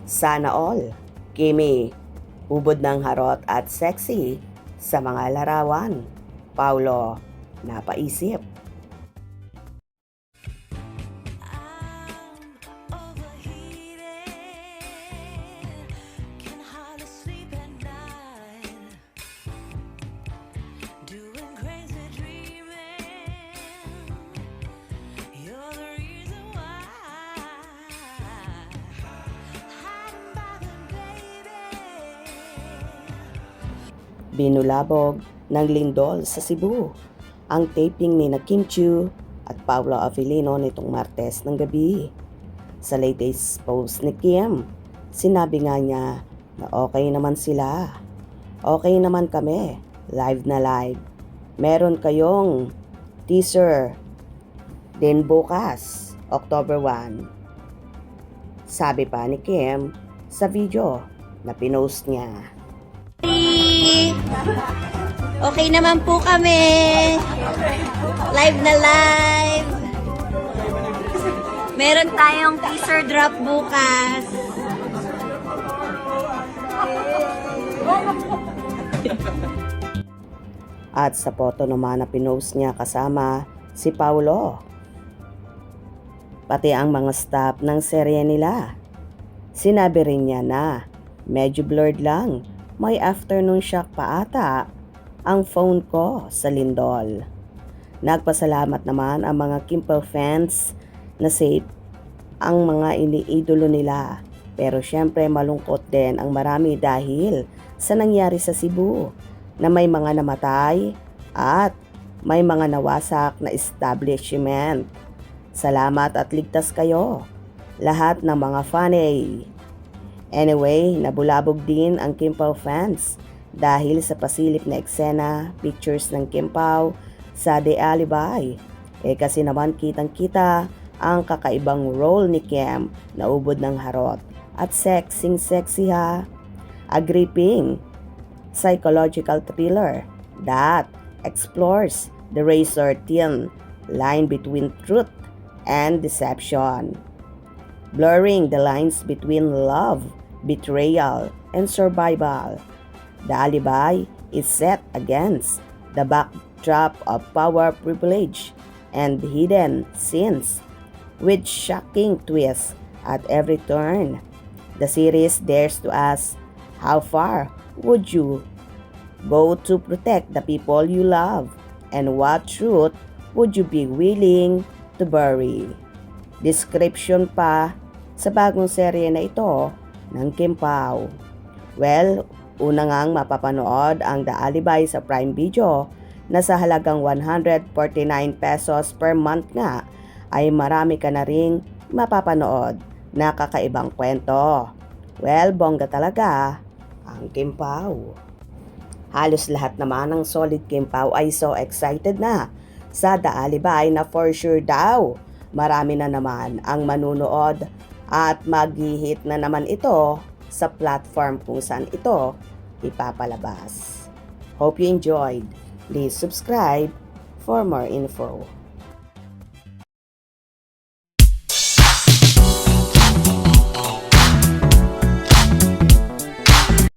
Sana all. Kimi, ubod ng harot at sexy sa mga larawan. Paulo, napaisip. Binulabog ng lindol sa Cebu ang taping ni Kim Chiu at Paolo Avellino nitong Martes ng gabi. Sa latest post ni Kim, sinabi nga niya na okay naman sila. Okay naman kami, live na live. Meron kayong teaser din bukas, October 1. Sabi pa ni Kim sa video na pinost niya. Okay naman po kami. Live na live. Meron tayong teaser drop bukas. At sa photo naman na pinost niya kasama si Paulo. Pati ang mga staff ng serye nila. Sinabi rin niya na medyo blurred lang. May afternoon shock pa ata ang phone ko sa lindol. Nagpasalamat naman ang mga Kimpo fans na safe ang mga iniidolo nila. Pero syempre malungkot din ang marami dahil sa nangyari sa Cebu na may mga namatay at may mga nawasak na establishment. Salamat at ligtas kayo, lahat ng mga fanay. Anyway, nabulabog din ang Kimpaw fans dahil sa pasilip na eksena, pictures ng Kimpaw sa The Alibay. Kasi naman kitang-kita ang kakaibang role ni Kim na ubod ng harot at sexy ha. A gripping psychological thriller that explores the razor-thin line between truth and deception, blurring the lines between love, betrayal, and survival. The Alibay is set against the backdrop of power, privilege, and hidden sins, with shocking twists at every turn. The series dares to ask, how far would you go to protect the people you love? And what truth would you be willing to bury? Description pa sa bagong serye na ito ng Kimpaw. Well, una ngang mapapanood ang The Alibay sa Prime Video na sa halagang 149 pesos per month nga ay marami ka na ring mapapanood na kakaibang kwento. Well, bongga talaga ang Kimpaw. Halos lahat naman ng solid Kimpaw ay so excited na sa The Alibay na for sure daw marami na naman ang manunood at mag-hit na naman ito sa platform kung saan ito ipapalabas. Hope you enjoyed. Please subscribe for more info.